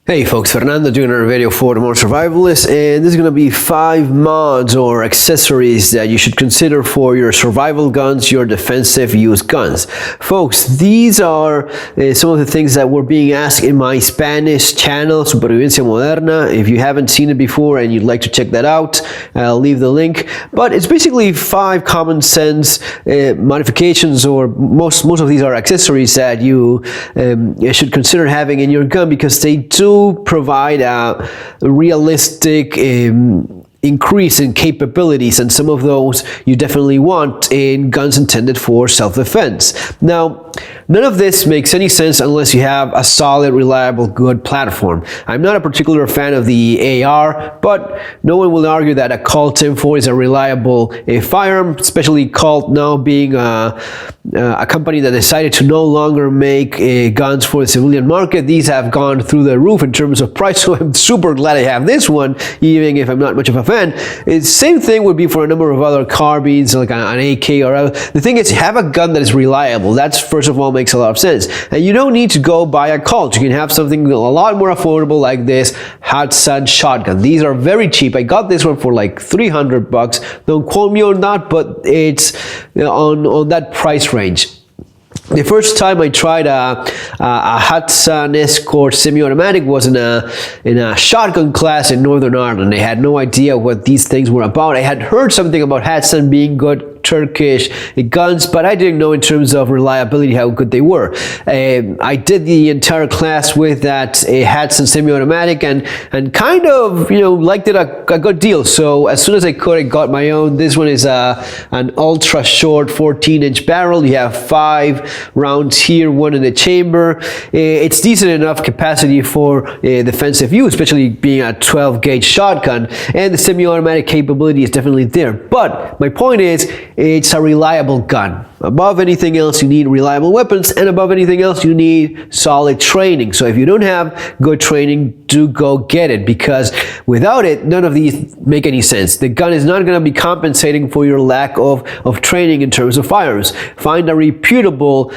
Hey folks, Fernando doing another video for the Modern Survivalist, and this is going to be 5 mods or accessories that you should consider for your survival guns, your defensive use guns. Folks, these are some of the things that were being asked in my Spanish channel, Supervivencia Moderna. If you haven't seen it before and you'd like to check that out, I'll leave the link. But it's basically 5 common sense modifications, or most of these are accessories that you should consider having in your gun, because they do provide a realistic increase in capabilities, and some of those you definitely want in guns intended for self-defense. Now, none of this makes any sense unless you have a solid, reliable, good platform. I'm not a particular fan of the AR, but no one will argue that a Colt M4 is a reliable firearm, especially Colt now being a company that decided to no longer make guns for the civilian market. These have gone through the roof in terms of price, so I'm super glad I have this one, even if I'm not much of a fan. Same thing would be for a number of other carbines, like an AK or other. The thing is, have a gun that is reliable. That's, first of all, makes a lot of sense. And you don't need to go buy a Colt. You can have something a lot more affordable, like this Hudson shotgun. These are very cheap. I got this one for like 300 bucks. Don't quote me on that, but it's on that price range. The first time I tried a Hudson Escort semi-automatic was in a shotgun class in Northern Ireland. I had no idea what these things were about. I had heard something about Hudson being good Turkish guns, but I didn't know in terms of reliability how good they were. I did the entire class with that Hudson semi-automatic and kind of, liked it a good deal. So as soon as I could, I got my own. This one is an ultra short 14-inch barrel. You have 5 rounds here, 1 in the chamber. It's decent enough capacity for defensive use, especially being a 12-gauge shotgun, and the semi-automatic capability is definitely there. But my point is, it's a reliable gun. Above anything else, you need reliable weapons, and above anything else, you need solid training. So if you don't have good training, do go get it, because without it, none of these make any sense. The gun is not going to be compensating for your lack of training in terms of firearms. Find a reputable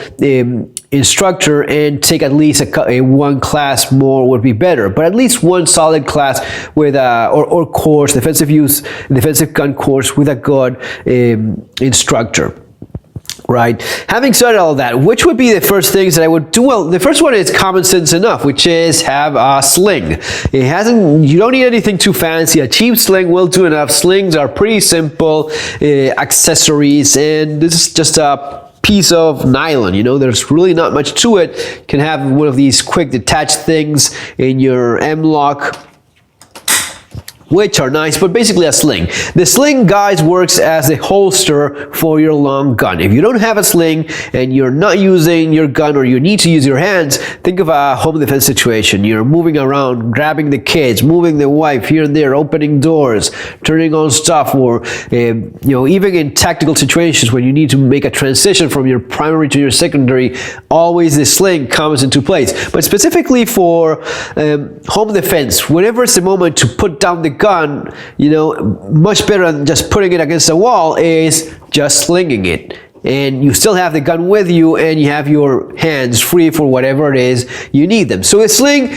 instructor and take at least a 1 class more would be better, but at least 1 solid class with or course, defensive gun course with a good instructor. Right. Having said all that, which would be the first things that I would do? Well, the first one is common sense enough, which is have a sling. You don't need anything too fancy. A cheap sling will do enough. Slings are pretty simple accessories, and this is just a piece of nylon. There's really not much to it. You can have one of these quick detach things in your M-lock, which are nice, but basically a sling. The sling, guys, works as a holster for your long gun. If you don't have a sling and you're not using your gun, or you need to use your hands, think of a home defense situation. You're moving around, grabbing the kids, moving the wife here and there, opening doors, turning on stuff, or even in tactical situations when you need to make a transition from your primary to your secondary, always the sling comes into place. But specifically for home defense, whenever it's the moment to put down the gun, much better than just putting it against the wall is just slinging it. And you still have the gun with you, and you have your hands free for whatever it is you need them. So a sling,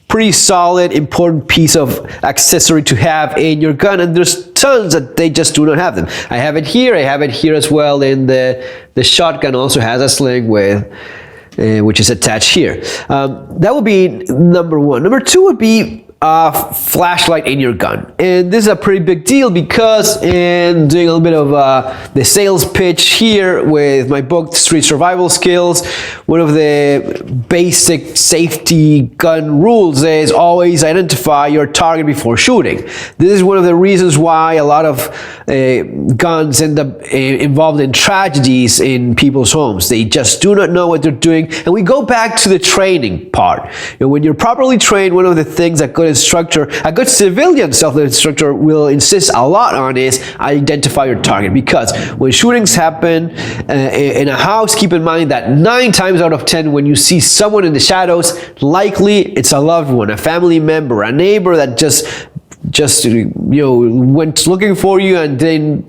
pretty solid, important piece of accessory to have in your gun, and there's tons that they just do not have them. I have it here as well, and the shotgun also has a sling with which is attached here. That would be number 1. Number 2 would be a flashlight in your gun, and this is a pretty big deal, because in doing a little bit of the sales pitch here with my book Street Survival Skills, one of the basic safety gun rules is always identify your target before shooting. This is one of the reasons why a lot of guns end up involved in tragedies in people's homes. They just do not know what they're doing, and we go back to the training part. When you're properly trained, one of the things that a good civilian self-instructor will insist a lot on is identify your target, because when shootings happen in a house, keep in mind that 9 times out of 10 when you see someone in the shadows, likely it's a loved one, a family member, a neighbor that just went looking for you, and then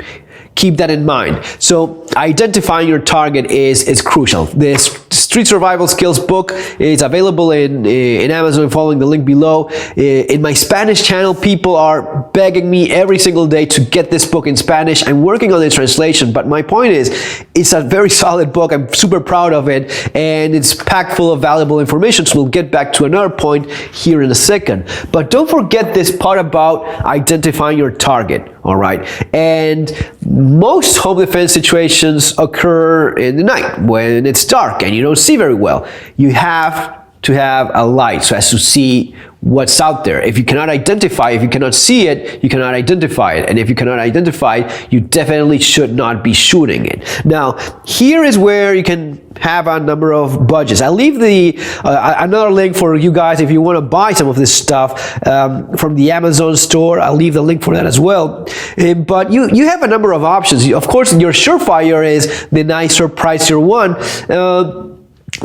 keep that in mind. So identifying your target is crucial. This Street Survival Skills book is available in Amazon, following the link below. In my Spanish channel, people are begging me every single day to get this book in Spanish. I'm working on the translation, but my point is, it's a very solid book. I'm super proud of it, and it's packed full of valuable information, so we'll get back to another point here in a second. But don't forget this part about identifying your target, all right? And most home defense situations occur in the night when it's dark and you don't see very well. You have to have a light so as to see what's out there. If you cannot identify, if you cannot see it, you cannot identify it. And if you cannot identify it, you definitely should not be shooting it. Now, here is where you can have a number of budgets. I'll leave the another link for you guys if you want to buy some of this stuff from the Amazon store. I'll leave the link for that as well. But you have a number of options. Of course, your Surefire is the nicer, pricier one.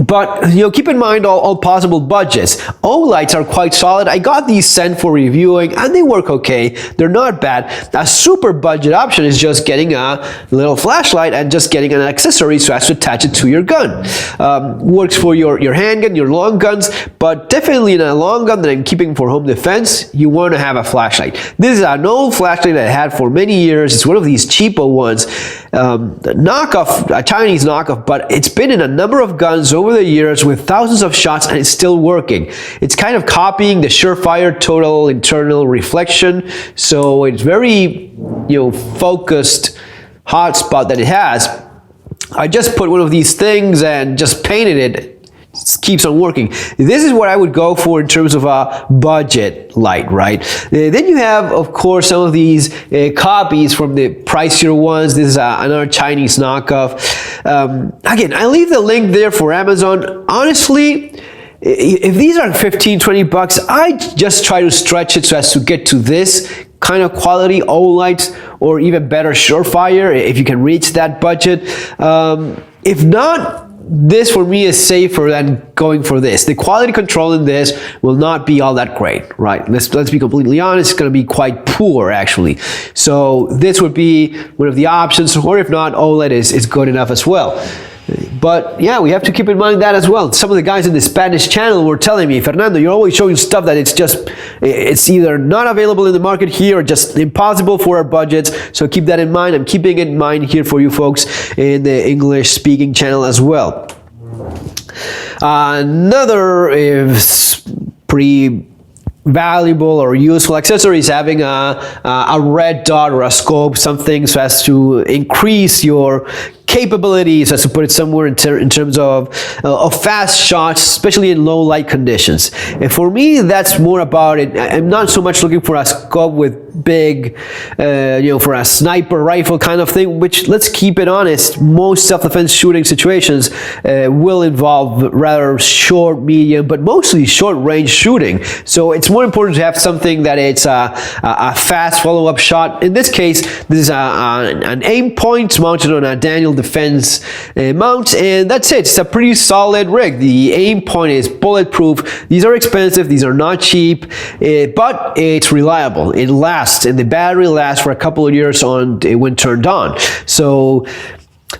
But keep in mind all possible budgets. O-lights are quite solid. I got these sent for reviewing and they work okay. They're not bad. A super budget option is just getting a little flashlight and just getting an accessory so as to attach it to your gun. Works for your handgun, your long guns, but definitely in a long gun that I'm keeping for home defense, you want to have a flashlight. This is an old flashlight that I had for many years. It's one of these cheapo ones, knockoff, a Chinese knockoff, but it's been in a number of guns over the years with thousands of shots and it's still working. It's kind of copying the Surefire total internal reflection, so it's very focused hotspot that it has. I just put one of these things and just painted it. It keeps on working. This is what I would go for in terms of a budget light, right? Then you have, of course, some of these copies from the pricier ones. This is another Chinese knockoff. Again, I leave the link there for Amazon. Honestly, if these are 15, 20 bucks, I just try to stretch it so as to get to this kind of quality O-lights or even better Surefire if you can reach that budget. If not, this for me is safer than going for this. The quality control in this will not be all that great, right? Let's be completely honest, it's going to be quite poor actually. So this would be one of the options, or if not, OLED is good enough as well. But yeah, we have to keep in mind that as well. Some of the guys in the Spanish channel were telling me, Fernando, you're always showing stuff that it's either not available in the market here or just impossible for our budgets. So keep that in mind. I'm keeping it in mind here for you folks in the English speaking channel as well. Another pretty valuable or useful accessory is having a red dot or a scope, something so as to increase your capabilities, as to put it somewhere in terms of fast shots, especially in low light conditions. And for me, that's more about it. I'm not so much looking for a scope with big, for a sniper rifle kind of thing, which, let's keep it honest, most self-defense shooting situations will involve rather short, medium, but mostly short range shooting. So it's more important to have something that it's a fast follow-up shot. In this case, this is an aim point mounted on a Daniel Defense mount, and that's it. It's a pretty solid rig. The aim point is bulletproof. These are expensive, these are not cheap, but it's reliable. It lasts, and the battery lasts for a couple of years when turned on. So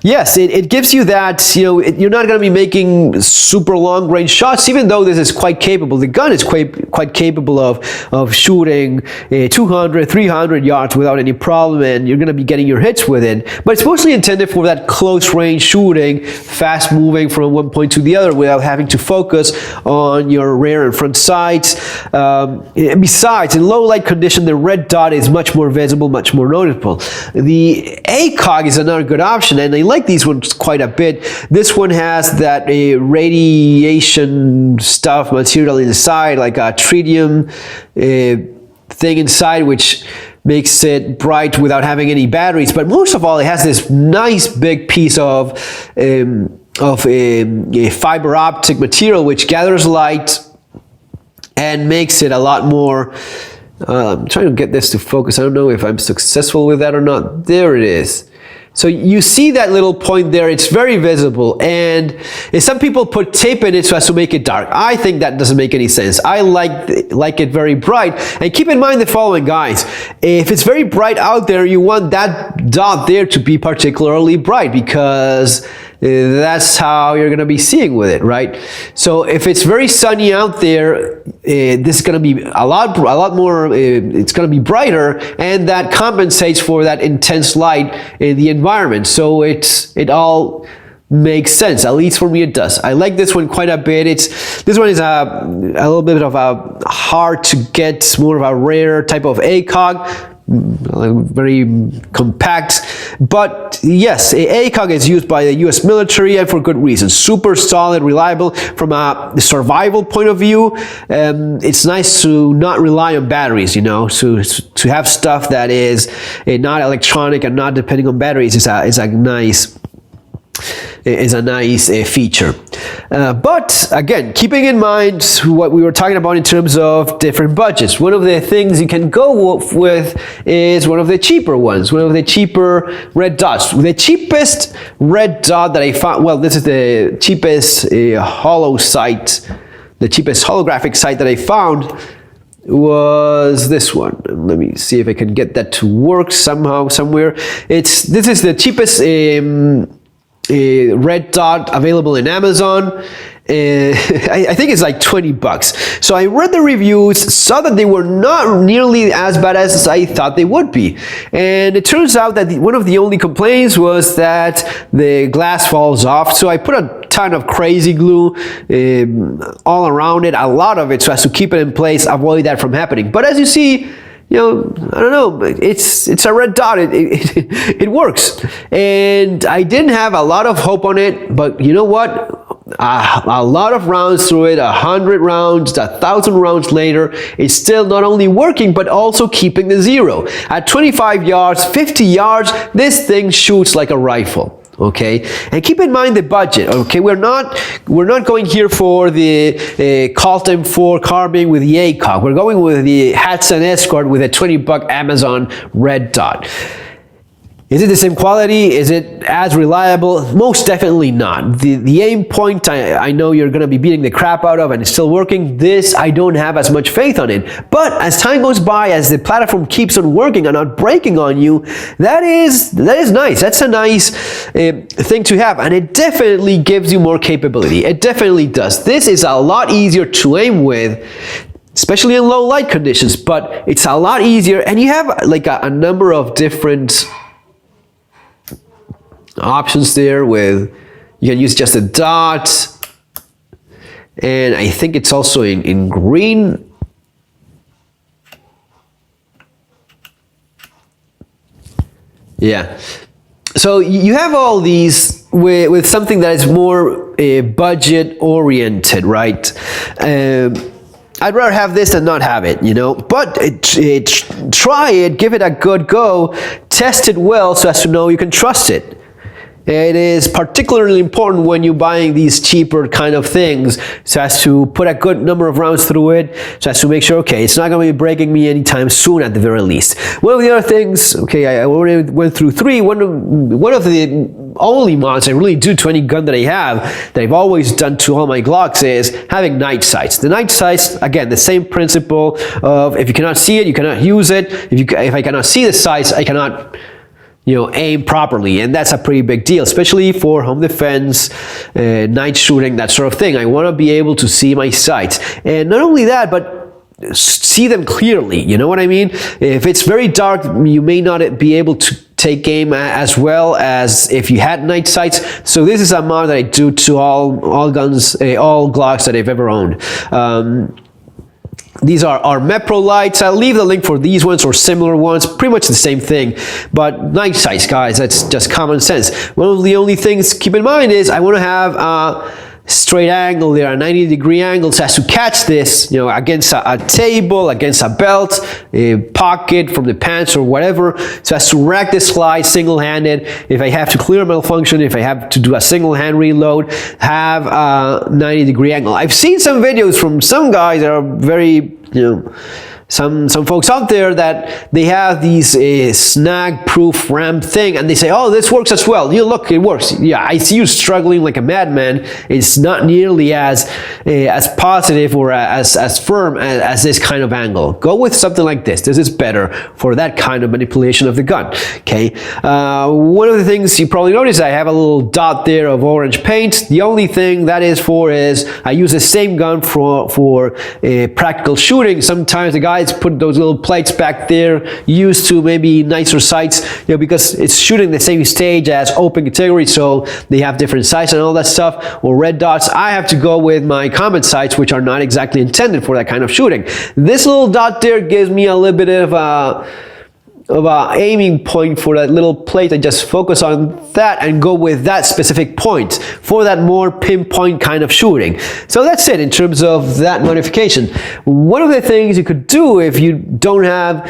yes, it gives you that, you're not going to be making super long range shots, even though this is quite capable. The gun is quite capable of shooting 200, 300 yards without any problem, and you're going to be getting your hits with it. But it's mostly intended for that close range shooting, fast moving from one point to the other without having to focus on your rear and front sights. Besides, in low light condition, the red dot is much more visible, much more noticeable. The ACOG is another good option, and I like these ones quite a bit. This one has that radiation stuff material inside, like a tritium thing inside, which makes it bright without having any batteries. But most of all, it has this nice big piece of a fiber optic material which gathers light and makes it a lot more. I'm trying to get this to focus. I don't know if I'm successful with that or not. There it is. So you see that little point there, it's very visible, and some people put tape in it so as to make it dark. I think that doesn't make any sense. I like it very bright. And keep in mind the following, guys. If it's very bright out there, you want that dot there to be particularly bright, because that's how you're gonna be seeing with it, right? So if it's very sunny out there, this is gonna be a lot more. It's gonna be brighter, and that compensates for that intense light in the environment. So it all makes sense. At least for me, it does. I like this one quite a bit. This one is a little bit of a hard to get, more of a rare type of ACOG. Very compact, but yes, ACOG is used by the US military, and for good reason. Super solid, reliable from a survival point of view. It's nice to not rely on batteries, you know, to have stuff that is not electronic and not depending on batteries is a nice feature. But again, keeping in mind what we were talking about in terms of different budgets, one of the things you can go with is one of the cheaper ones, one of the cheaper red dots. The cheapest red dot that I found, well, this is the cheapest the cheapest holographic sight that I found was this one. Let me see if I can get that to work somehow, somewhere. This is the cheapest red dot available in Amazon. I think it's like 20 bucks. So I read the reviews, saw that they were not nearly as bad as I thought they would be. And it turns out that one of the only complaints was that the glass falls off. So I put a ton of crazy glue all around it, a lot of it, so as to keep it in place, avoid that from happening. But as you see, you know, I don't know, it's a red dot, it works. And I didn't have a lot of hope on it, but you know what? A lot of rounds through it, 100 rounds, 1,000 rounds later, it's still not only working, but also keeping the zero. At 25 yards, 50 yards, this thing shoots like a rifle. Okay, and keep in mind the budget. Okay, we're not going here for the Colt M4 carbine with the ACOG. We're going with the Hudson Escort with a 20-buck Amazon red dot. Is it the same quality? Is it as reliable? Most definitely not. The aim point, I know you're going to be beating the crap out of, and it's still working. This, I don't have as much faith on it. But as time goes by, as the platform keeps on working and not breaking on you, that is nice. That's a nice thing to have, and it definitely gives you more capability. It definitely does. This is a lot easier to aim with, especially in low light conditions, but it's a lot easier, and you have like a number of different options there. With you can use just a dot, and I think it's also in green. Yeah, so you have all these with something that is more budget oriented, right? I'd rather have this than not have it, you know, but try it, give it a good go, test it well so as to know you can trust it. It is particularly important when you're buying these cheaper kind of things, so as to put a good number of rounds through it, so as to make sure, okay, it's not going to be breaking me anytime soon at the very least. One of the other things, okay, I already went through three. One of the only mods I really do to any gun that I have, that I've always done to all my Glocks, is having night sights. The night sights, again, the same principle of if you cannot see it, you cannot use it. If I cannot see the sights, I cannot, you know, aim properly, and that's a pretty big deal, especially for home defense, night shooting, that sort of thing. I want to be able to see my sights, and not only that, but see them clearly. You know what I mean? If it's very dark, you may not be able to take aim as well as if you had night sights. So this is a mod that I do to all guns, all Glocks that I've ever owned. These are Mepro lights. I'll leave the link for these ones or similar ones, pretty much the same thing. But night sights, guys, that's just common sense. One of the only things to keep in mind is I want to have a straight angle there, a 90-degree angle, so as to catch this, you know, against a table, against a belt, a pocket from the pants or whatever, so as to rack this slide single-handed. If I have to clear a malfunction, if I have to do a single-hand reload, have a 90-degree angle. I've seen some videos from some guys that are very, you know, some folks out there that they have these snag-proof ramp thing, and they say, oh, this works as well. You look, it works. Yeah, I see you struggling like a madman. It's not nearly as positive or as firm as this kind of angle. Go with something like this. This is better for that kind of manipulation of the gun. Okay. One of the things you probably noticed, I have a little dot there of orange paint. The only thing that is for is I use the same gun for practical shooting. Sometimes the guys put those little plates back there, used to maybe nicer sights, because it's shooting the same stage as open category, so they have different sights and all that stuff. Or red dots, I have to go with my combat sights, which are not exactly intended for that kind of shooting. This little dot there gives me a little bit of a aiming point for that little plate. I just focus on that and go with that specific point for that more pinpoint kind of shooting. So that's it in terms of that modification. One of the things you could do if you don't have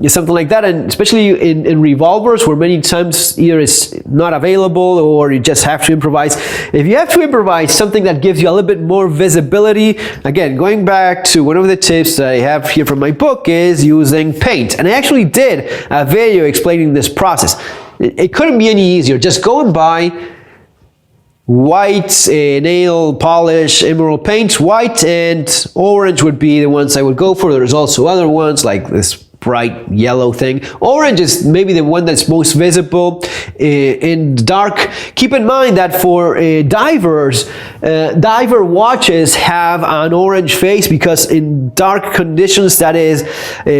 something like that, and especially in revolvers where many times either it's not available or you just have to improvise. If you have to improvise something that gives you a little bit more visibility, again, going back to one of the tips that I have here from my book is using paint. And I actually did a video explaining this process. It couldn't be any easier. Just go and buy white nail polish emerald paint. White and orange would be the ones I would go for. There's also other ones like this bright yellow thing. Orange is maybe the one that's most visible in dark. Keep in mind that for divers, diver watches have an orange face because in dark conditions that is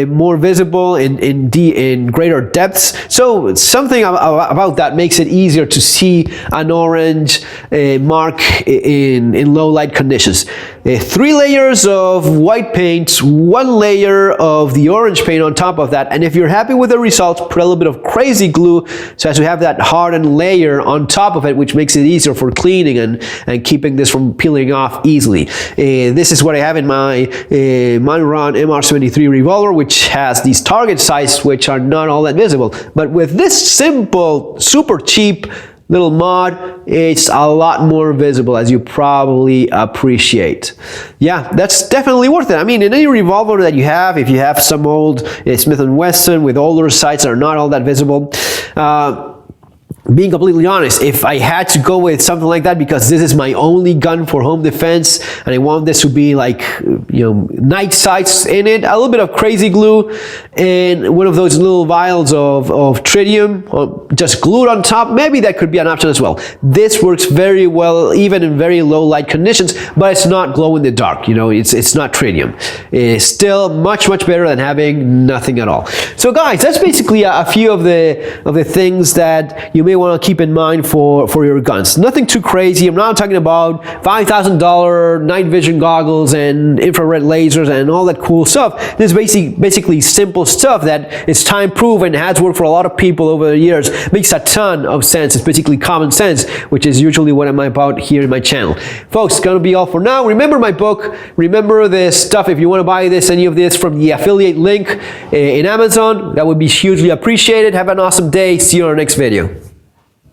more visible in greater depths. So something about that makes it easier to see an orange mark in low light conditions. 3 layers of white paint, 1 layer of the orange paint on top of that, and if you're happy with the results, put a little bit of crazy glue so as to have that hardened layer on top of it, which makes it easier for cleaning and keeping this from peeling off easily. This is what I have in my Manron MR73 revolver, which has these target sights which are not all that visible. But with this simple, super cheap little mod, it's a lot more visible, as you probably appreciate. Yeah, that's definitely worth it. I mean, in any revolver that you have, if you have some old Smith & Wesson with older sights that are not all that visible, being completely honest, if I had to go with something like that, because this is my only gun for home defense, and I want this to be like, night sights in it, a little bit of crazy glue, and one of those little vials of tritium just glued on top, maybe that could be an option as well. This works very well, even in very low light conditions, but it's not glow in the dark. It's not tritium. It's still much better than having nothing at all. So guys, that's basically a few of the things that you may want to keep in mind for your guns. Nothing too crazy. I'm not talking about $5,000 night vision goggles and infrared lasers and all that cool stuff. This is basically simple stuff that is time proven, has worked for a lot of people over the years. Makes a ton of sense. It's basically common sense, which is usually what I'm about here in my channel. Folks, it's gonna be all for now. Remember my book. Remember this stuff. If you want to buy any of this from the affiliate link in Amazon, that would be hugely appreciated. Have an awesome day. See you on our next video.